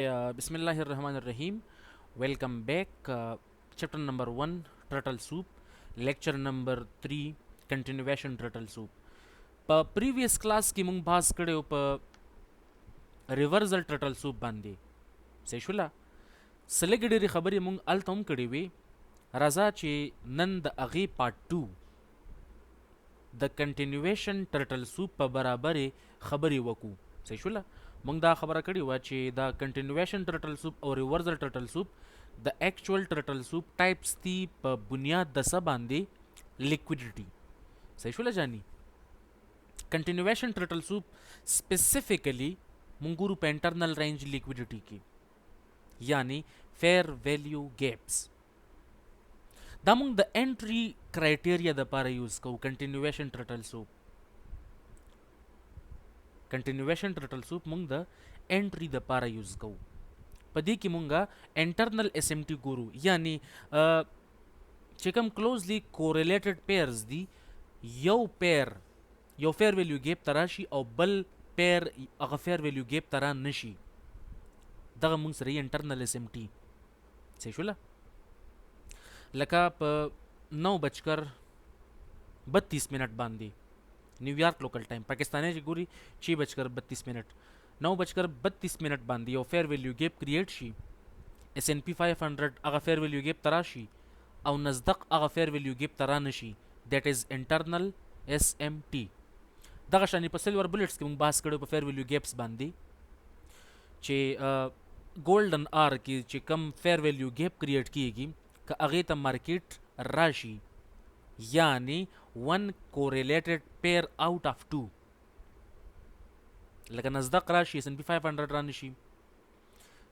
Bismillahirrahmanirrahim. Welcome back. Chapter number 1 Turtle Soup. Lecture number 3 Continuation Turtle Soup. Previous class की मुंग बास करे reversal turtle soup बांधे सही शुला सलेगडेरी खबरी मुंग अल तम करे वे रजा चे नंद अगी पार्ट 2 the continuation turtle soup په برابر خبري وکو صحیح شولا موږ دا خبره کړې و چې دا کنټینیویشن ټرټل سوپ او ریورسل ټرټل سوپ د اکچوال ټرټل سوپ ټایپس دي په بنیاد د څه باندې لیکویډیټي صحیح شولا جانی کنټینیویشن ټرټل سوپ سپیسیفیکلی موږ ګورو په انټرنل رینج لیکویډیټي کې یعنی فیر ویلیو گیپس دا موږ د انټری کرایټیریا د لپاره یوز کوو کنټینیویشن ټرټل سوپ کنټینیویشن ټرټل سوپ موږ د انټری د لپاره یوز کوو په دې کې موږ انټرنل اس ام ټي ګورو یعنی چې کوم کلوزلی کوریلیټډ پیرز دي یو فیر ویلیو گیپ تراشي او بل پیر هغه فیر ویلیو گیپ ترا نشي دغه موږ سره انټرنل اس ام ټي صحیح شولا لکه په 9:32 باندې New York local time Pakistani जी गुरी 6:32 9:32 बांधी और fair value gap create she S&P 500 अगर फेयर वैल्यू गैप तराशी और नजदक अगर फेयर वैल्यू गैप तरा नशी दैट इज इंटरनल SMT दगा शानी पर सिल्वर बुलेट्स के बास कड़े पर फेयर वैल्यू गैप्स बांधी चे गोल्डन आर की चे कम फेयर वैल्यू गैप क्रिएट किएगी का अगे तम मार्केट राशि यानी one correlated pair out of two लगा नजदक राशि S&P 500 रानशी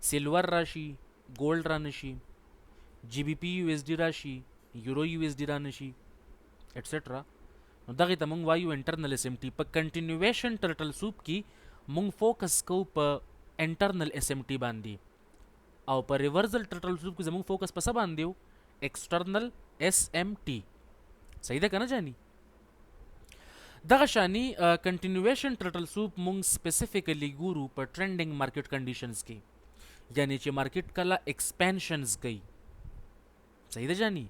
सिल्वर राशि गोल्ड रानशी GBP USD राशि यूरो USD रानशी एटसेट्रा दगे तमंग वायु इंटरनल SMT पर कंटिन्यूएशन टर्टल सूप की मुंग फोकस को पर इंटरनल SMT बांधी और पर रिवर्सल टर्टल सूप की जमुंग फोकस पर सब बांधी एक्सटर्नल SMT सही ده کنه جاني دغه شانی کنټینیویشن ټرټل سوپ مونږ سپیسیفیکلی ګورو په ټرندینګ مارکیټ کنډیشنز کې یعنی چې مارکیټ کله ایکسپانشنز کوي صحیح ده جاني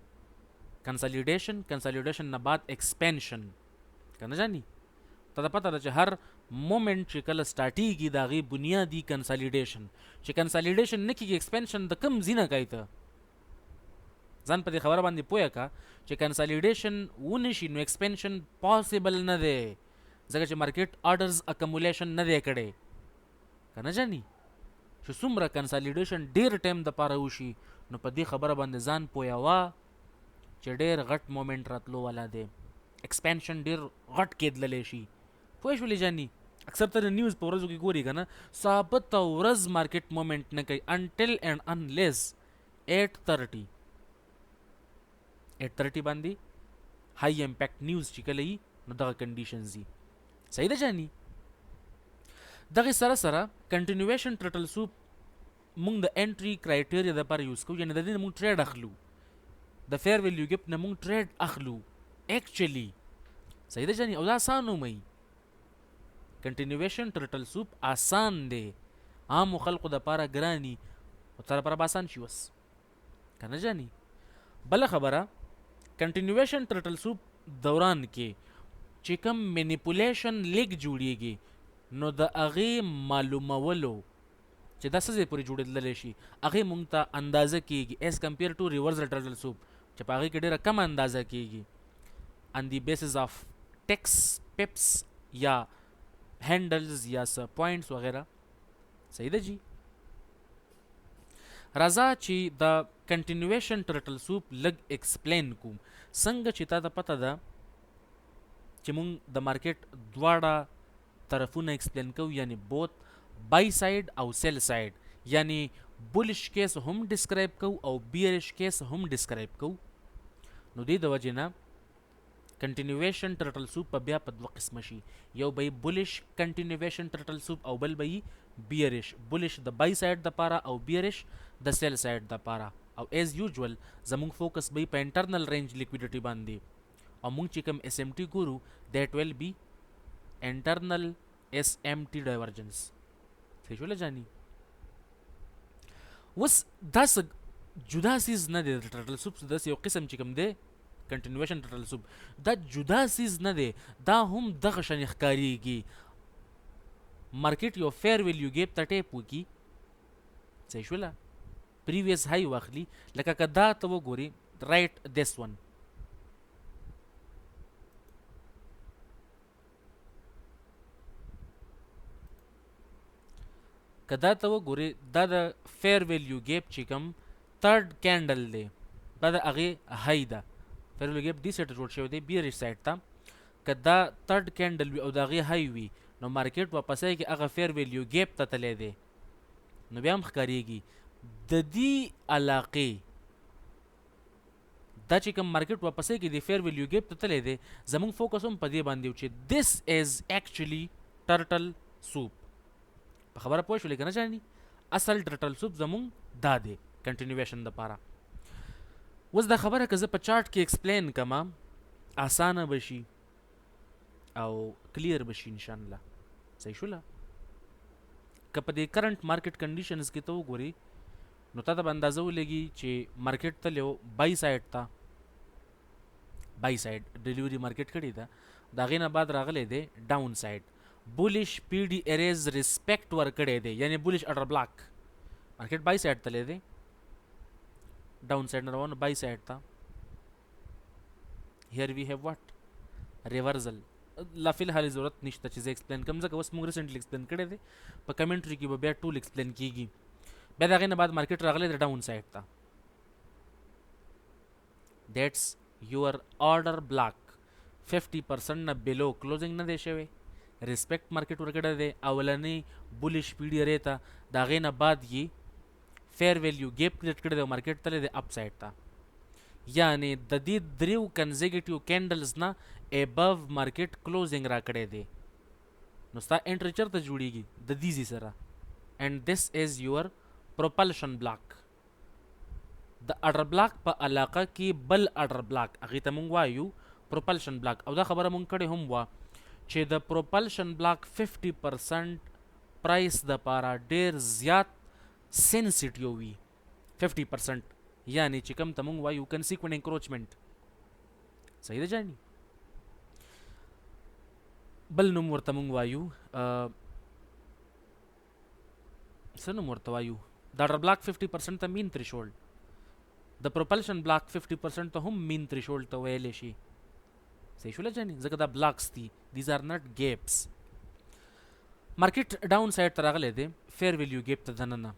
کنسالیډیشن نه بعد ایکسپانشن کنه جاني ته پته ده چې هر مومنت چې کله سٹارټیږي دغه بنیادی کنسالیډیشن چې کنسالیډیشن نه کیږي ایکسپانشن د کم زینه کوي ته ځان په دې خبره باندې پوهه کا چې کنسالیډیشن ونشي نو ایکسپانشن پاسبل نه دی ځکه چې مارکیټ آرډرز اکمولیشن نه دی کړي کنه جاني چې څومره کنسالیډیشن ډیر ټایم د پاره وشي نو په دې خبره باندې ځان پوهه وا چې ډیر غټ مومنت راتلو والا دی ایکسپانشن ډیر غټ کېدللی شي پوه شولې جاني اکثر تر نیوز په ورځو کې ګوري کنه ثابت ورځ مارکیټ مومنت نه کوي انټل اینڈ انلیس 8:30 8:30 باندې हाई امپیکټ نیوز چې کله یې نو دغه کنډیشنز دي صحیح ده جاني دغه سره کنټینیویشن ټرټل سوپ مونږ د انټری کرایټیریا د لپاره یوز کوو یعنی د دې مونږ ټریډ اخلو د فیر ویلیو گیپ نه مونږ ټریډ اخلو اکچولی صحیح ده جاني او دا آسان ومي کنټینیویشن ټرټل سوپ آسان دی عام خلکو د لپاره ګرانی او تر لپاره آسان شي وس کنه جاني بل خبره کنټینیویشن ټرټل سوپ دوران کې چې کوم مینیپولیشن لیک جوړیږي نو د هغې معلومولو چې دا څه ځای پورې جوړېدلی شي هغې مونږ ته اندازه کیږي ایز کمپیر ټو ریورسل ټرټل سوپ چې په هغې کې ډېره کم اندازه کیږي آن دی بیسز آف ټیکس پیپس یا هینډلز یا پوینټس وغیرہ صحیح ده جی راځه چې د کنټینیویشن ټرټل سوپ لګ ایکسپلین کوم څنګه چې تا ته پته ده چې مونږ د مارکیټ دواړه طرفونه ایکسپلین کوو یعنی بوت بای ساید او سیل ساید یعنی بولش کیس هم ډسکرایب کوو او بیرش کیس هم ډسکرایب کوو نو دې د وجې نه کنټینیویشن ټرټل سوپ په بیا په دوه قسمه شي یو به بولش کنټینیویشن ټرټل سوپ او بل به بیرش بولش د بای ساید د پاره او بیرش د سیل ساید د پاره او ایز یوزول زمونږ فوکس به په انټرنل رینج لیکویډیټي باندې او مونږ چې کوم SMT ګورو دیٹ ویل بی انټرنل SMT ډایورجنس صحیح شوله جاني وس دا څه جدا سیز نه دی. د ټرټل سوپ داسې یو قسم چې کوم دی کنټینویشن ټرټل سوپ دا جدا سیز نه دی، دا هم دغه شان ښکارېږي. مارکیټ یو فیر ویلیو ګیپ ته ټیپ وکړي، صحیح شوله، پریویس های واخلي. لکه که دا ته وګورې رایټ دس ون، که دا ته وګورې دا د فیر ویلیو ګیپ چې کوم تھرډ کینډل دی دا د هغې های ده. فیر ویلیو ګیپ دې سایډ ته جوړ شوی دی بیرش سایډ ته. که دا تھرډ کینډل وي او د هغې های وي نو مارکیټ واپسای کې هغه فیر ویلیو ګیپ ته تللی دی، نو بیا هم ښکارېږي د دې علاقې دا چې کوم مارکیټ واپسای کې د فیر ویلیو ګیپ ته تللی دی، زمونږ فوکس هم په دې باندې و چې دس از ایکچولی ټرټل سوپ. په خبره پوه شولې که نه جاني؟ اصل ټرټل سوپ زمونږ دا دی کنټینویشن دپاره. اوس دا خبره که زه په چارټ کې ایکسپلین کما اسانه بشي او کلیر بشي انشاءالله، صحیح شوله. که په دې کرنٹ مارکیټ کنډیشنز کې ته وګورې نو تا ته به اندازه ولګي چې مارکیټ تللی و بای سایډ ته، بای سایډ ډیلیوري مارکیټ کړې ده، د هغې نه بعد راغلی دی ډاون سایډ، بولش پی ډي اریز ریسپیکټ ورکړی دی، یعنی بولش اډر بلاک. مارکیټ بای سایډ تللی دی، ډاون سایډ نه روان بای سایډ ته. هیر وی هیو واټ ریورزل. لا فی الحال ضرورت نشته چې زه ایکسپلین کړم ځکه اوس موږ ریسنټلی ایکسپلین کړی دی، په کمنټري کې به بیا ټول ایکسپلین کیږي. بیا د هغې نه بعد مارکیټ راغلی دی ډاون سایډ ته، دیټس یور آرډر بلاک. 50% نه بلو کلوزنګ نه دی شوی، ریسپیکټ مارکیټ ورکړی دی اولنی بولش پی ډي ارې ته، د هغې نه بعد یې فیر ویلیو ګیپ کریټ کړی دی او مارکیټ تللی دی اپ سایډ ته. یعنی د دې دریو کنزیکیټیو کینډلز نه ابو مارکیټ کلوزنګ را کړی دی، نو ستا انټری چېرته جوړیږي؟ د دیزي سره. اینڈ دس از یور پروپلشن بلاک. د اډر بلاک په علاقه کې بل اډر بلاک هغې ته مونږ وایو پروپلشن بلاک. او دا خبره مونږ کړې هم وه چې د پروپلشن بلاک 50% پرایس دپاره ډېر زیات سینسیټیو وي. 50% یعنی چې کوم ته مونږ وایو کنسیکوینټ انکروچمنټ، صحیح ده جاني؟ بل نوم ورته مونږ وایو څه نوم ورته وایو؟ د اډر بلاک 50% ته مین تھریشولډ، د پروپلشن بلاک 50% ته هم مین تھریشولډ ته ویلی شي، صحیح شوله جاني؟ ځکه دا بلاکس دي، دیز آر ناٹ ګیپس. مارکیټ ډاون سایډ ته راغلی دی فیر ویلیو ګیپ ته دننه.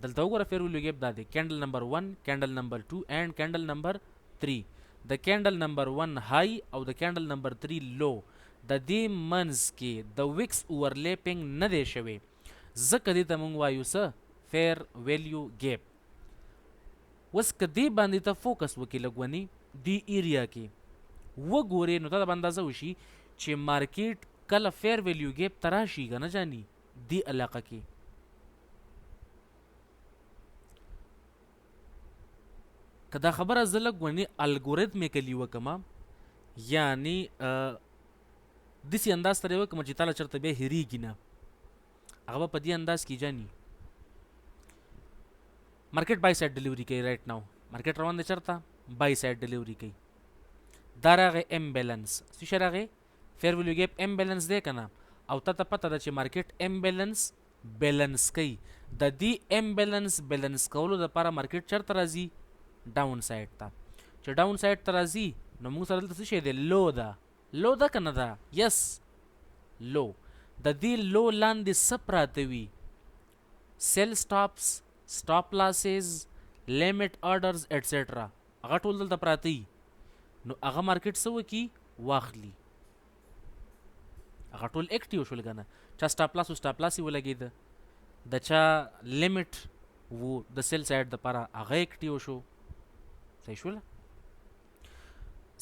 دلته وګوره فیر ویلیو ګیپ دا دی کینډل نمبر 1 کینډل نمبر 2 اینڈ کینډل نمبر 3. د کینډل نمبر 1 های او د کینډل نمبر 3 لو د دې منځ کې د ویکس اوورلیپینګ نه دی شوی، ځکه دې ته مونږ وایو څه؟ فیر ویلیو ګیپ. اوس که دې باندې ته فوکس وکړې لږ ونې دې ایریا کې وګورې نو تا ته به اندازه وشي چې مارکیټ کله فیر ویلیو ګیپ ته راشي که نه جاني دې علاقه کې. که دا خبره زه لږ ونې الګوریتمیکلی وکړم، یعنی داسې انداز سره یې وکړم چې تا له چېرته بیا هېرېږي نه، هغه به په دې انداز کې جاني مارکیټ بای سایډ ډیلیوري کوي. رایټ ناو مارکیټ روان دی چېرته؟ بای سایډ ډیلیوري کوي. دا راغی ام بیلنس، څه شی راغی؟ فیر ویلیو ګیپ ام بیلنس دی که نه؟ او تا ته پته ده چې مارکیټ ام بیلنس بیلنس کوي. د دې ام بیلنس بیلنس کولو دپاره مارکیټ چېرته راځي؟ ډاون سایډ ته. چې ډاون سایډ ته راځي نو موږ سره دلته څه شی دی؟ لو ده. لو ده که نه ده؟ یس لو. د دې لو لاندې څه پراته وي؟ سیل سټاپس، سټاپ لاسز، لیمټ آرډرز ایټسیټرا، هغه ټول دلته پراته وي. نو هغه مارکیټ څه وکړي؟ واخلي. هغه ټول ایکټیو شول که نه؟ چا سټاپ لاس و سټاپ لاس یې ولګېده، د چا لیمټ و د سیل سایډ دپاره هغه ایکټیو شو، صحیح شوله؟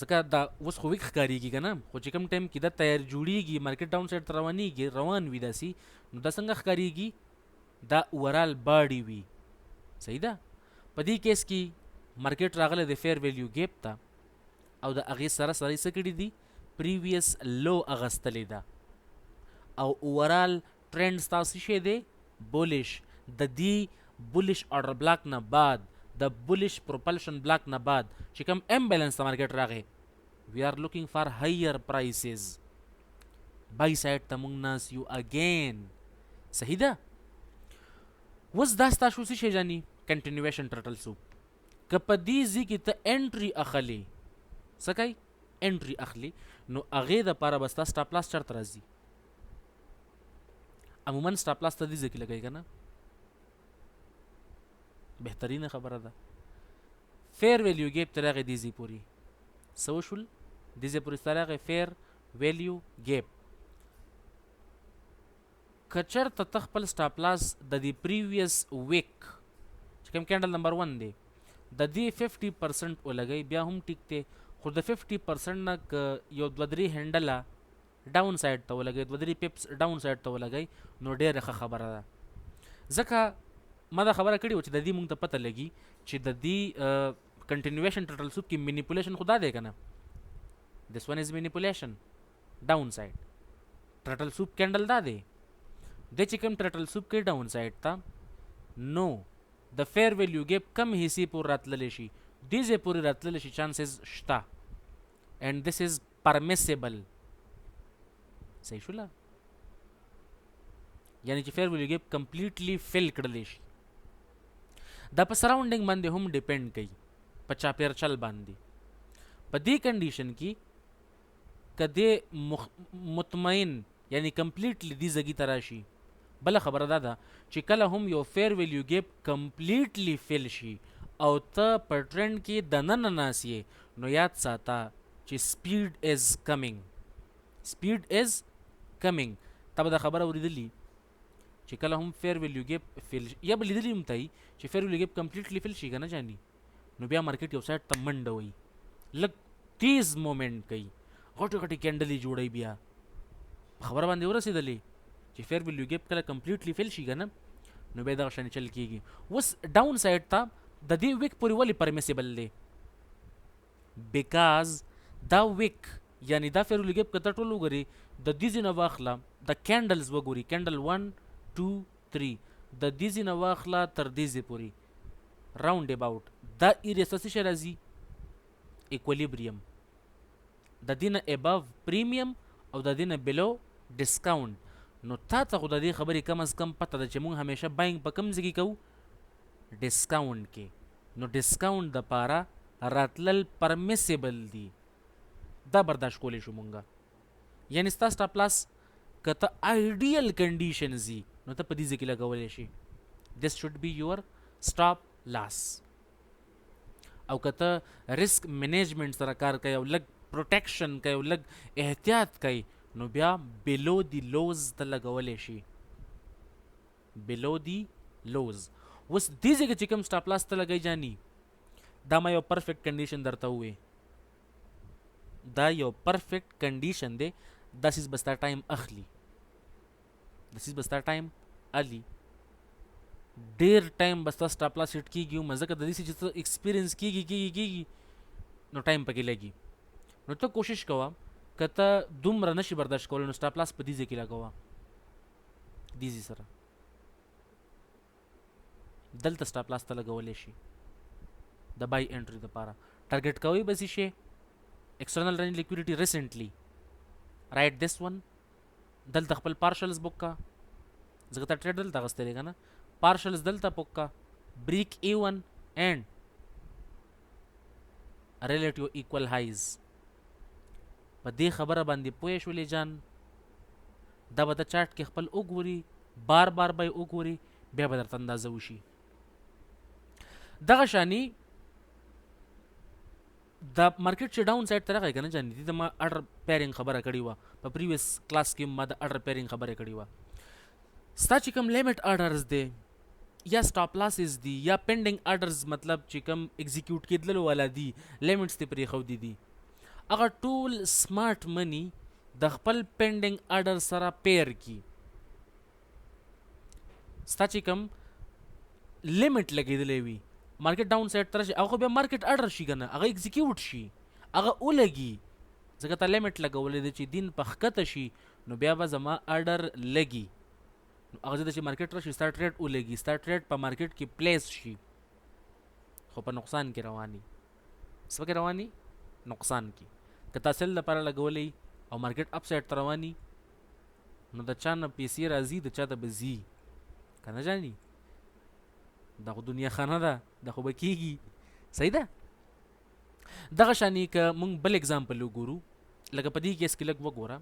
ځکه دا اوس خو ویک ښکارېږي که نه، خو چې کوم ټایم کې دا تیار جوړېږي مارکیټ ډاون سایډ ته روانېږي روان وي داسې، نو دا څنګه ښکارېږي؟ دا اوورال باډي وي، صحیح ده؟ په دې کیس کې مارکیټ راغلی د فیر ویلیو ګیپ ته او د هغې سره سره یې څه کړي دي؟ پریویس لو اغستلې ده او اوورال ټرینډ ستاسو شی دی؟ بولش. د دې بولیش order block نه بعد د بولیش propulsion block نه بعد چې کوم امبیلنس ته مارکیټ راغی we are looking for higher prices buy side ته مونږ ناس یو again صحیح ده وس دا ستا شو څه شی جاني continuation turtle soup که په دې ځای کې ته انټري اخلي څه کوي انټري اخلي نو هغې دپاره به ستا سټاپ لاس چېرته راځي عموما سټاپ لاس ته دې ځای کې لګوي که نه بهترینه خبره ده فیر ویلیو ګیپ ته راغی دې ځای پورې څه وشول دې ځای پورې ستا راغی فیر ویلیو ګیپ که چېرته ته خپل سټاپ لاس د دې پریویس ویک چې کوم کینډل نمبر 1 دی د دې 50% ولګئ بیا هم ټیک دی خو د 50% نه که یو دوه درې هینډله ډاون سایډ ته ولګئ دوه درې پیپس ډاون سایډ ته ولګئ نو ډېره ښه خبره ده ځکه ما دا خبره کړې وه چې د دې مونږ ته پته لګي چې د دې کنټینیویشن ټرټل سوپ کې مینیپولیشن خو دا دی که نه دس ون از مینیپولیشن ډاون سایډ ټرټل سوپ کینډل دا دی د چې کوم ټرټل سوپ کې ډاون سایډ ته نو د فیر ویلیو ګیپ کم حصې پورې راتللی شي دې ځای پورې راتللی شي چانسز شته اینډ دس از پرمیسیبل صحیح شوله یعنی چې فیر ویلیو ګیپ کمپلیټلی فل کړلی شي دا په سراونډنګ باندې هم ډیپینډ کوي په چاپیرچل باندې په دې کنډیشن کې که دې مطمئن یعنی کمپلیټلی دې ځګي ته راشي بله خبره دا ده چې کله هم یو فیر ویلیو ګیپ کمپلیټلی فل شي او ته په ټرینډ کې دننه ناست یې نو یاد ساته چې سپیډ از کمینګ سپیډ از کمینګ تا به دا خبره اورېدلي چې کله هم فیر ویلیو ګیپ فل یا به لیدلي هم ته چې فیر ویلیو ګیپ کمپلیټلی فل شي که نه جاني نو بیا مارکیټ یو سایډ ته منډه وي لږ تیز مومنټ کوي غټې غټې کینډلې جوړوي بیا خبره باندې ورسېدلې چې فیر ویلیو ګیپ کله کمپلیټلی فل شي که نه نو بیا دغه شانې چل کېږي اوس ډاون سایډ ته د دې ویک پورې ولې پرمیسیبل دی بیکاز دا ویک یعنی دا فیر ویلیو ګیپ که ته ټول وګورې د دې ځای نه واخله د کینډلز وګوري کینډل 1 2 3 د دې ځای نه واخله تر دې ځای پورې راوند اباوټ دا ایریا څه شی راځي ایکولیبریم د دې نه اباو پریمیم او د دې نه بلو ډسکاونټ نو تا ته خو د دې خبرې کم از کم پته ده چې موږ همیشه باینګ په کوم ځای کې کوو ډسکاونټ کې نو ډسکاونټ دپاره راتلل پرمیسیبل دي دا برداشت کولی شو مونږه یعنی ستا سټاپ لاس که ته آیډیل کنډیشنز وي نو ته په دې ځای کې لګولی شي دس شوډ بی یور سټاپ لاس او که ته رسک مینیجمنټ سره کار کوي او لږ پروټیکشن کوي او لږ احتیاط کوي نو بیا بلو دی لوز ته لګولی شي بلو دی لوز اوس دې ځای کې چې کوم سټاپ لاس ته لګی جاني دا ما یو پرفیکټ کنډیشن درته ووې دا یو پرفیکټ کنډیشن دی دا سیز به ستا ټایم اخلي دا سیز به ستا ټایم اخلي ډېر ټایم به ستا سټاپ لاس هټ کېږي هم ځکه د دې چې ته ایکسپیرینس کېږي نو ټایم پکې لګي نو ته کوشش کوه که ته دومره نشي برداشت کولی نو سټاپ لاس په دې ځای کې لګوه دې ځای سره دلته سټاپ لاس ته لګولی شي د بای انټري دپاره ټارګټ کوئ به څه شی external running liquidity recently right this one دلته خپل پارشلز بوک کا ځکه ته ټریډ دلته اخیستی که نه پارشلز دلته بوک کا بریک A1 and relative equal highs په دې خبره باندې پوه شولې جان دا به د چارټ کې خپل وګوري بار بار به یې وګوري بیا به درته اندازه وشي دغه شانې دا مارکیټ چې ډاون سایډ ته راغی که نه جانې دې ته ما اډر پیرینګ خبره کړې وه په پریویس کلاس کې ما د اډر پیرینګ خبره کړې وه ستا چې کوم لیمټ اډرز دی یا سټاپ لاسز دي یا پینډینګ اډرز مطلب چې کوم ایگزیکیوټ کېدلو والا دي لیمټس دې پرېښودي دي هغه ټول سمارټ منی د خپل پینډینګ اډر سره پیر کی ستا چې کوم لیمټ لګېدلی وي مارکیټ ډاون سایډ ته راشي هغه بیا مارکیټ اډر شي که نه هغه ایگزیکیوټ شي هغه ولګي ځکه ته لیمټ لګولی دی چې دین په ښکته شي نو بیا به زما اډر لګي نو هغه ځای ته چې مارکیټ راشي ستا ټریډ ولګي، ستا ټریډ په مارکیټ کې پلیس شي خو په نقصان کې رواني. څه پکې رواني؟ نقصان کې. که تا سیل لپاره لګولی او مارکیټ اپ سایډ ته رواني نو د چا نه پیسې راځي د چا ته به ځي، که نه جاني؟ دا خو دنیا خانه ده، دا خو به کېږي. صحیح ده؟ دغه شانې که موږ بل اگزامپل وګورو، لکه په دې کیس کې لږ وګوره.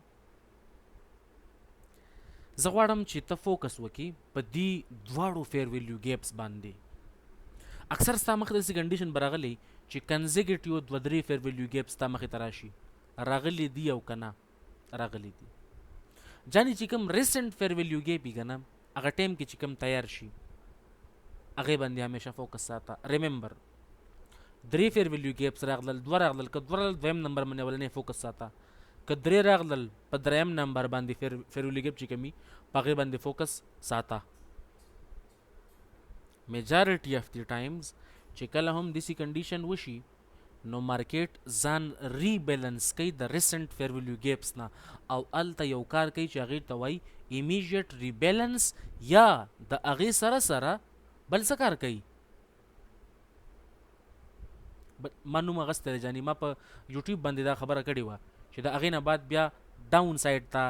زه غواړم چې ته فوکس وکړې په دې دواړو فیر ویلیو ګیپس باندې. اکثر ستا مخې ته داسې کنډیشن به راغلی چې کنزیکیټیو 2-3 فیر ویلیو ګیپس ستا مخې ته راشي، راغلی دي او که نه راغلی دي. جانې چې کوم ریسنټ فیر ویلیو ګیپ وي که نه، هغه ټایم کې چې کوم تیار شي هغې باندې همیشه فوکس ساته. ریممبر 3 فیر ویلیو ګیپس راغلل، 2 راغلل، که 2 راغلل 2م نمبر باندې اولنی فوکس ساته، که 3 راغلل په 3م نمبر باندې فیر ویلیو ګیپ چې کومي په هغې باندې فوکس ساته. میجارټي اف دی ټایمز چې کله هم داسې کنډیشن وشي نو مارکیټ ځان ریبیلنس کوي د ریسنټ فیر ویلیو ګیپس نه، او هلته یو کار کوي چې هغې ته وایي ایمیډیټ ریبیلنس، یا د هغې سره سره بل څه کار کوي. ما نوم اغستی دی جاني، ما په یوټیوب باندې دا خبره کړې وه چې د هغې نه بعد بیا ډاون سایډ ته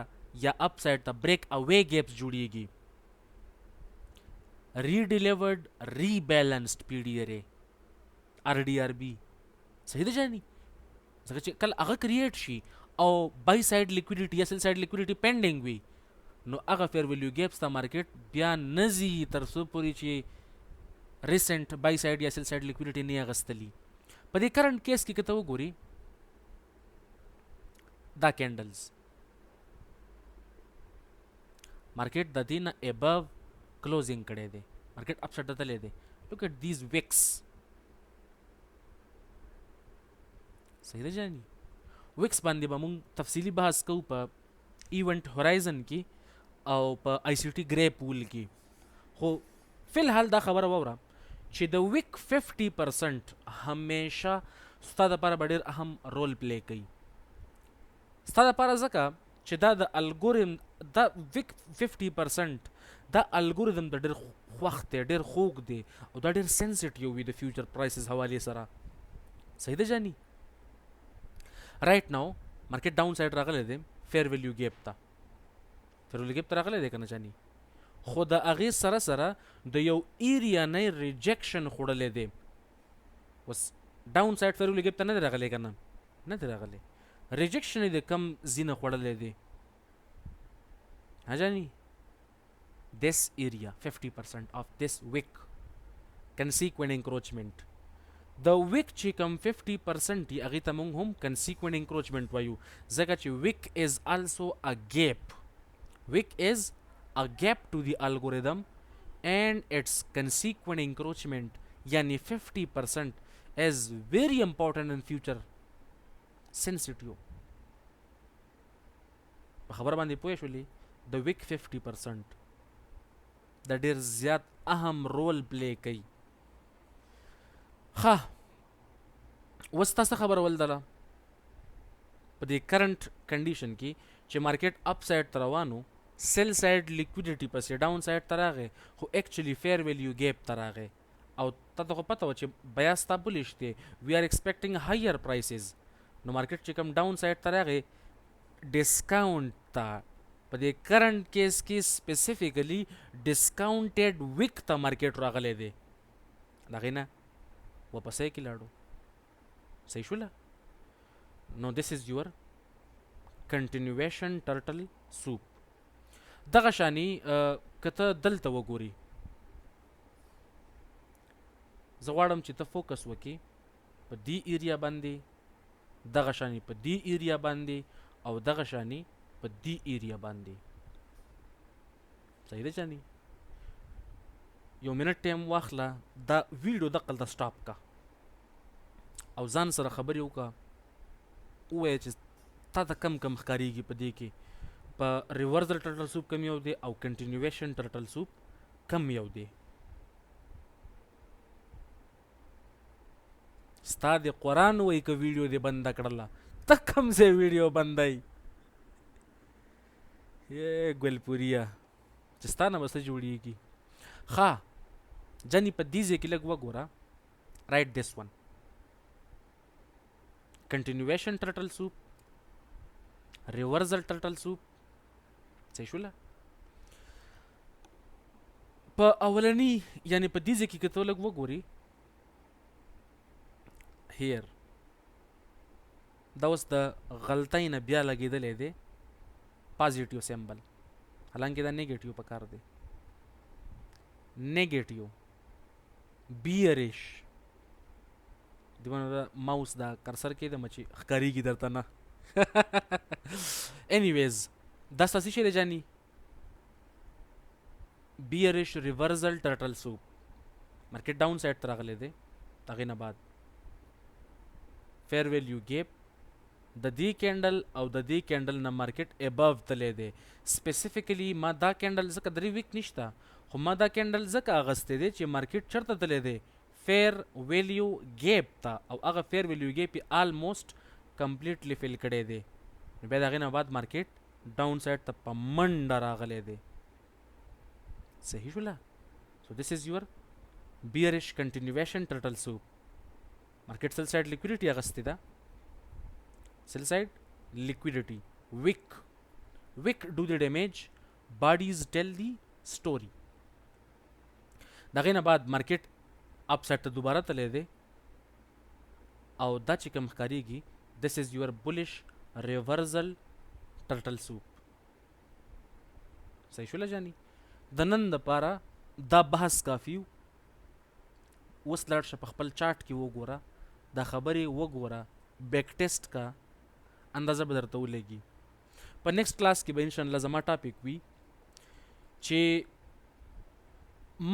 یا اپ سایډ ته بریک اوے ګیپس جوړیږي. ریډیلیورډ ریبیلنسډ پی ډي ار اے RDRB. صحیح ده جاني؟ ځکه چې کله هغه کریټ شي او بای سایډ لیکویډیټي یا سیل سایډ لیکویډیټي پینډینګ وي نو هغه فیر ویلیو ګیپس ته مارکیټ بیا نه ځي تر څو پورې چې ریسنټ بای سایډ یا سیل سایډ لیکویډیټي نه اغستلي. په دې کرنټ کیس کې که ته وګورې دا کینډلز مارکیټ د دې نه ابو کلوزینګ کړی دی، مارکیټ اپ سایډ ته تللی دی. لوک ایٹ دیز ویکس. صحیح ده جاني؟ ویکس باندې به موږ تفصیلي بحث کوو په ایونټ هورایزن کې او په آی سی ټي ګری پول کې. خو فی الحال دا خبره واوره چې د ویک 50% همیشه ستا دپاره به ډېر اهم رول پلی کوي. ستا دپاره ځکه چې دا د الګوریتم دا ویک 50% دا الګوریتم د ډېر خوښ دی، ډېر خوږ دی او دا ډېر سینسیټیو وي د فیوچر پرایسز حوالې سره. صحیح ده جاني؟ رائټ ناو مارکیټ ډاون سایډ راغلی دی فیر ویلیو ګیپ ته، فیر ویلیو ګیپ ته راغلی دی که نه جاني؟ خو د هغې سره سره د یو ایریا نه ریجیکشن خوړلی دی. اوس ډاون سایډ فیر ویلیو ګیپ ته نه دی راغلی که نه؟ نه دی راغلی، ریجیکشن یې د کم ځي نه خوړلی دی. ها جاني؟ this area 50% of this wick consequent encroachment. the wick چې کم 50% دی هغې ته موږ هم consequent encroachment وایو، ځکه چې wick is also a gap. wick is a gap to the algorithm and its consequent encroachment yani 50% is very important in future sensitive. خبر باندې پوه شولې؟ د wick 50% د ډېر زیات اهم رول پلی کوي. ښه اوس تاسو خبره ولدله په دې کرنټ کنډیشن کې چې مارکیټ اپ سایډ ته روانو، سیل سایډ لیکویډیټي پسې ډاون سایډ ته راغی خو ایکچولی فیر ویلیو ګیپ ته راغی او تا ته خو پته وه چې بیا ستا بولیش دی، وی آر ایکسپیکټینګ هایر پرایسز. نو مارکیټ چې کوم ډاون سایډ ته راغی ډسکاونټ ته، په دې کرنټ کیس کې سپیسیفیکلی ډسکاونټډ ویک ته مارکیټ راغلی دی، د هغې نه واپسۍ کې لاړو. صحیح شوله؟ نو دس از یور کنټینیویشن ټرټل سوپ. دغه شانې که ته دلته وګورې، زه غواړم چې ته فوکس وکړې په دې ایریا باندې، دغه شانې په دې ایریا باندې او دغه شانې په دې ایریا باندې. صحیح ده جاني؟ یو منټ ټایم واخله، دا ویډیو دقل ته سټاپ کا او ځان سره خبرې وکړه، ووایه چې تا ته کم کم ښکارېږي په دې کې، په ریورزل ټرټل سوپ کم یو دی او کنټینیویشن ټرټل سوپ کم یو دی. ستا د قرآن وایي که ویډیو دې بنده کړله، ته کم ځای ویډیو بندوي؟ ګلپوریا چې ستا نه به څه جوړېږي. ښه جاني په دې ځای کې لږ وګوره. رایټ دس ون کنټینیویشن ټرټل سوپ، ریورزل ټرټل سوپ. صحیح شوله؟ په اولنی یعنی په دې ځای کې که ته لږ وګورې هیر دا اوس د غلطۍ نه بیا لګېدلی دی پازیټیو سیمبل، حالانکه دا نیگیټیو پکار دی. نیگیټیو بیریش دیوانو دا ماوس دا کرسر کې د مچې ښکاریږي درته نه. انیویز دا ستاسې شی دی جاني بیریش ریورزل ټرټل سوپ. مارکیټ ډاون سایډ ته راغلی دی، هغې نه بعد فیر ویلیو گیپ د دې کینډل او د دې کینډل نه مارکیټ اباو تللی دی. سپیسیفیکلی ما دا کینډل ځکه 3 ویک نشته، خو ما دا کینډل ځکه اغستی دی چې مارکیټ چرته تللی دی فیر ویلیو گیپ ته، او هغه فیر ویلیو گیپ یې آلموسټ کمپلیټلی فیل کړی دی. بیا د هغې نه بعد مارکیټ ډاون سایډ ته په منډه راغلی دی. صحیح شوله؟ سو دس از یور بیریش کنټینیویشن ټرټل سوپ. مارکیټ سیل سایډ لیکویډیټي اغستی ده، sell side liquidity, wick do the damage, bodies tell the story. دغه نه بعد مارکیټ اپ سایډ ته دوباره تللی دی او دا چې کوم ښکاریږي this is your bullish reversal turtle soup. صحیح شوله جاني؟ د نن دپاره دا بحث کافي و. اوس لاړ شه په خپل چارټ کې وګوره، دا خبرې وګوره، بیک ټیسټ کا، اندازه به درته ولګي. په نیکسټ کلاس کې به انشاءالله زما ټاپک وي چې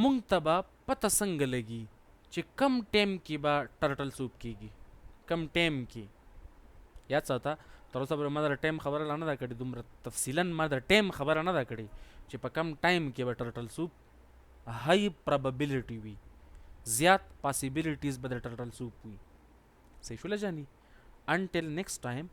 مونږ ته به پته څنګه لګي چې کم ټایم کې به ټرټل سوپ کېږي، کم ټایم کې. یاد ساته تر اوسه پورې ما د ټایم خبره لا نه ده کړې، دومره تفصیلا ما د ټایم خبره نه ده کړې چې په کم ټایم کې به ټرټل سوپ های پراببلیټي وي، زیات پاسیبلیټیز به د ټرټل سوپ وي. صحیح شوله جاني؟ until next time